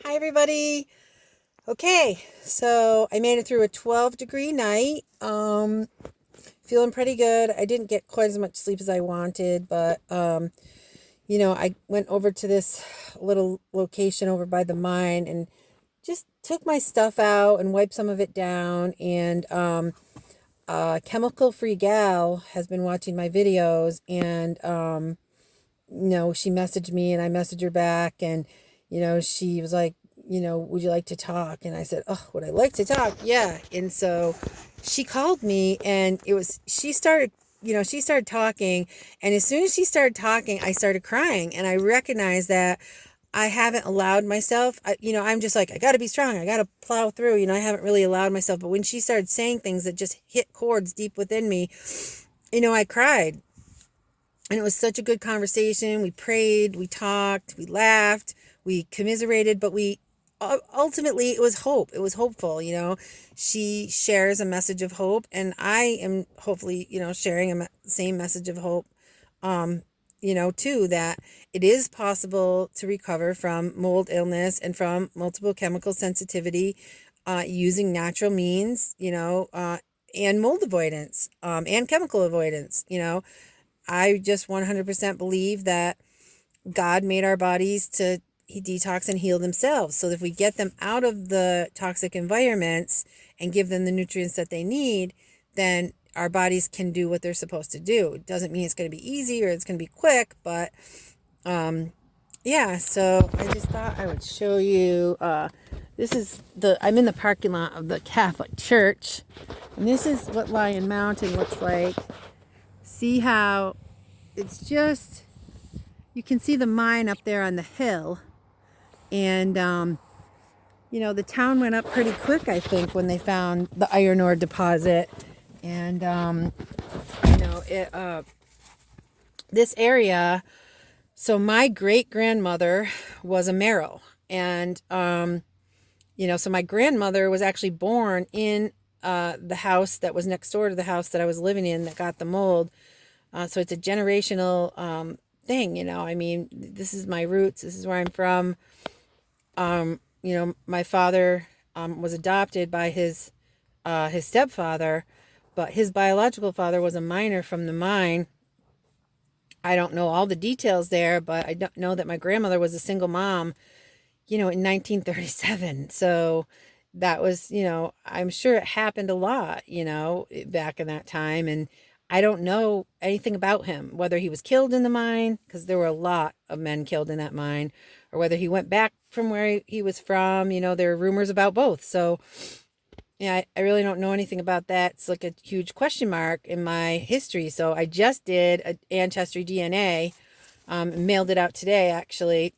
Hi, everybody. Okay, so I made it through a 12-degree night. Feeling pretty good. I didn't get quite as much sleep as I wanted, but I went over to this little location over by the mine and just took my stuff out and wiped some of it down. And Chemical Free Gal has been watching my videos, and she messaged me and I messaged her back, and she was like, would you like to talk? And I said, oh, would I like to talk? Yeah. And so she called me, and she started talking, and as soon as she started talking, I started crying, and I recognized that I haven't allowed myself, I'm just like, I got to be strong. I got to plow through. I haven't really allowed myself. But when she started saying things that just hit chords deep within me, I cried. And it was such a good conversation. We prayed, we talked, we laughed, we commiserated, but we ultimately, it was hope. It was hopeful. She shares a message of hope, and I am hopefully, sharing a same message of hope. Too, that it is possible to recover from mold illness and from multiple chemical sensitivity using natural means, and mold avoidance and chemical avoidance. I just 100% believe that God made our bodies to detox and heal themselves. So if we get them out of the toxic environments and give them the nutrients that they need, then our bodies can do what they're supposed to do. It doesn't mean it's going to be easy or it's going to be quick, but yeah. So I just thought I would show you. I'm in the parking lot of the Catholic Church, and this is what Lion Mountain looks like. See how it's just, you can see the mine up there on the hill. And, the town went up pretty quick, I think, when they found the iron ore deposit. And, this area, so my great grandmother was a Merrill. And, so my grandmother was actually born in the house that was next door to the house that I was living in that got the mold. So it's a generational thing, this is my roots. This is where I'm from. My father was adopted by his stepfather, but his biological father was a miner from the mine. I don't know all the details there, but I don't know that my grandmother was a single mom, in 1937. So that was, I'm sure it happened a lot, back in that time. And I don't know anything about him, whether he was killed in the mine, because there were a lot of men killed in that mine, or whether he went back from where he was from. There are rumors about both. So, yeah, I really don't know anything about that. It's like a huge question mark in my history. So I just did an ancestry DNA, mailed it out today, actually,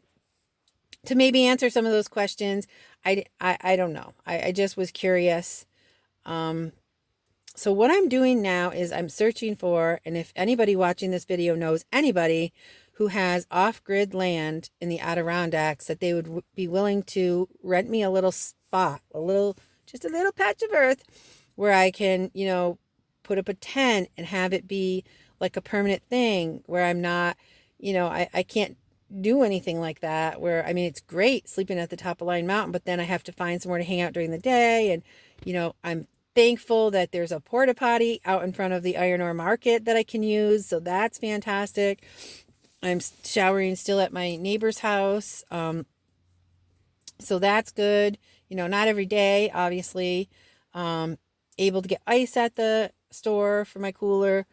to maybe answer some of those questions. I don't know. I just was curious. So what I'm doing now is I'm searching for, and if anybody watching this video knows anybody who has off-grid land in the Adirondacks, that they would be willing to rent me a little spot, just a little patch of earth where I can, put up a tent and have it be like a permanent thing where I'm not, I can't do anything like that, where, it's great sleeping at the top of Lion Mountain, but then I have to find somewhere to hang out during the day. And, I'm thankful that there's a porta potty out in front of the iron ore market that I can use. So that's fantastic. I'm showering still at my neighbor's house. So that's good. Not every day, obviously. Able to get ice at the store for my cooler.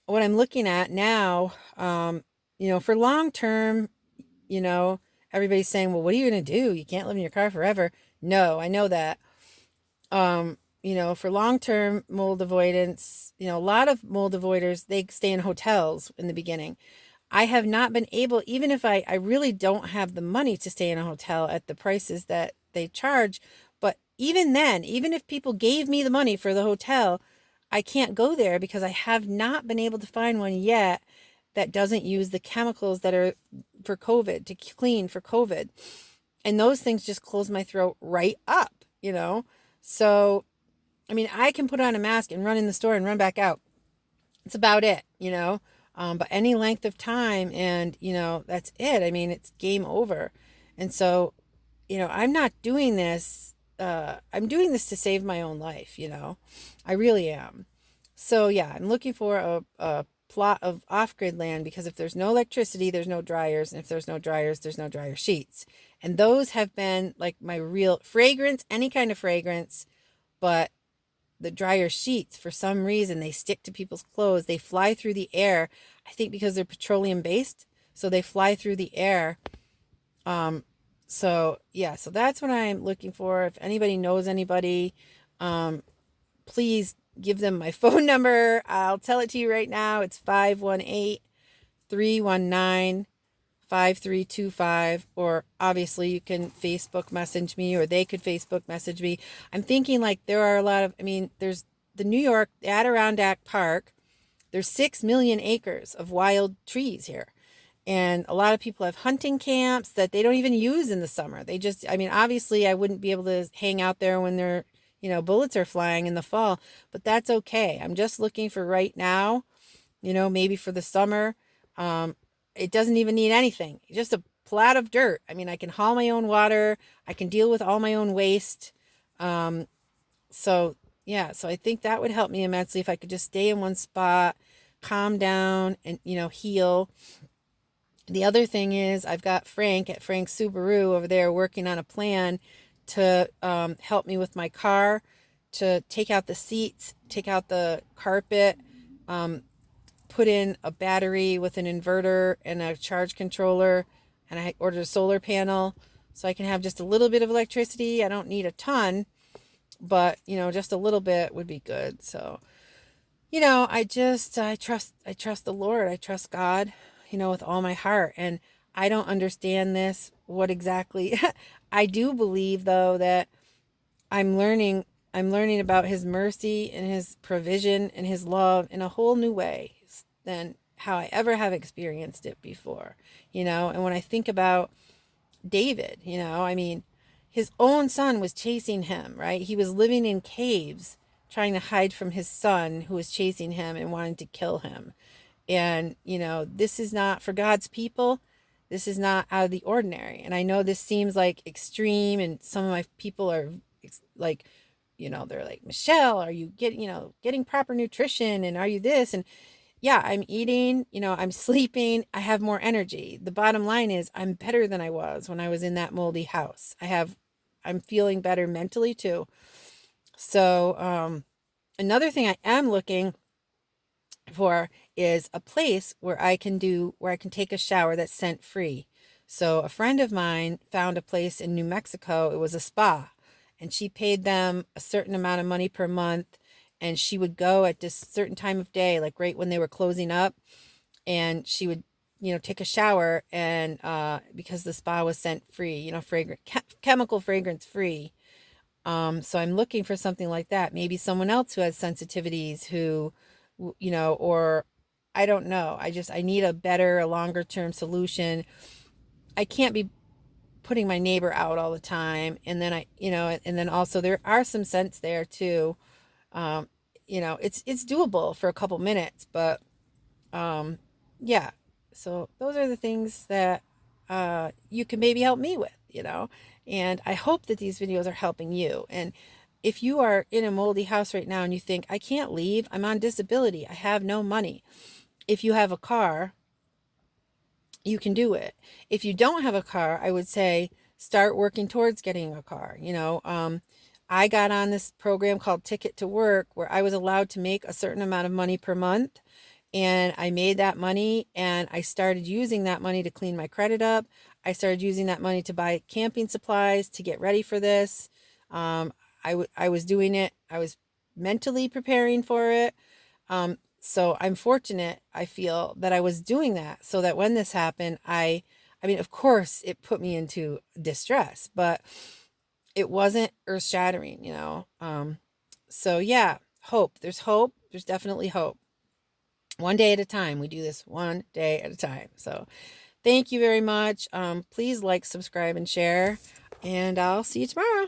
What I'm looking at now, for long term, everybody's saying, well, what are you going to do? You can't live in your car forever. No, I know that. For long-term mold avoidance, a lot of mold avoiders, they stay in hotels in the beginning. I have not been able, even if I really don't have the money to stay in a hotel at the prices that they charge, but even then, even if people gave me the money for the hotel, I can't go there because I have not been able to find one yet that doesn't use the chemicals that are for COVID, to clean for COVID. And those things just close my throat right up, So, I can put on a mask and run in the store and run back out. It's about it, but any length of time and, that's it. It's game over. And so I'm not doing this. I'm doing this to save my own life, I really am. So yeah, I'm looking for a plot of off-grid land, because if there's no electricity, there's no dryers. And if there's no dryers, there's no dryer sheets. And those have been like my real fragrance, any kind of fragrance, but the dryer sheets, for some reason, they stick to people's clothes. They fly through the air. I think because they're petroleum based, so they fly through the air. So yeah, so that's what I'm looking for. If anybody knows anybody, please give them my phone number. I'll tell it to you right now. It's 518-319-5325, or obviously you can Facebook message me, or they could Facebook message me. I'm thinking like there are a lot of, there's the New York Adirondack Park. There's 6 million acres of wild trees here. And a lot of people have hunting camps that they don't even use in the summer. They just, obviously I wouldn't be able to hang out there when they're, bullets are flying in the fall, but that's okay. I'm just looking for right now, maybe for the summer. It doesn't even need anything. Just a plat of dirt. I can haul my own water. I can deal with all my own waste. So yeah, so I think that would help me immensely if I could just stay in one spot, calm down, and, heal. The other thing is I've got Frank at Frank Subaru over there working on a plan to help me with my car, to take out the seats, take out the carpet, put in a battery with an inverter and a charge controller, and I ordered a solar panel so I can have just a little bit of electricity. I don't need a ton, but just a little bit would be good. So I trust the Lord. I trust God, with all my heart. And I don't understand this, what exactly. I do believe though that I'm learning about his mercy and his provision and his love in a whole new way than how I ever have experienced it before. And when I think about David, his own son was chasing him, right? He was living in caves trying to hide from his son who was chasing him and wanting to kill him. And, this is not for God's people. This is not out of the ordinary. And I know this seems like extreme, and some of my people are like, they're like, Michelle, are you getting proper nutrition? And are you this? And yeah, I'm eating, I'm sleeping. I have more energy. The bottom line is I'm better than I was when I was in that moldy house. I'm feeling better mentally too. So, another thing I am looking for is a place where I can take a shower that's scent free. So a friend of mine found a place in New Mexico. It was a spa, and she paid them a certain amount of money per month, and she would go at this certain time of day, like right when they were closing up, and she would take a shower, and because the spa was scent free, fragrant chemical fragrance free. So I'm looking for something like that. Maybe someone else who has sensitivities, who or I don't know. I need a longer term solution. I can't be putting my neighbor out all the time. And then and then also there are some scents there too. It's doable for a couple minutes, but, yeah. So those are the things that, you can maybe help me with, and I hope that these videos are helping you. And if you are in a moldy house right now and you think, I can't leave, I'm on disability, I have no money. If you have a car, you can do it. If you don't have a car, I would say start working towards getting a car. I got on this program called Ticket to Work, where I was allowed to make a certain amount of money per month. And I made that money, and I started using that money to clean my credit up. I started using that money to buy camping supplies to get ready for this. I was doing it. I was mentally preparing for it. So I'm fortunate, I feel, that I was doing that, so that when this happened, of course it put me into distress, but it wasn't earth shattering, so yeah, hope. There's hope. There's definitely hope. One day at a time. We do this one day at a time. So thank you very much. Please like, subscribe, and share, and I'll see you tomorrow.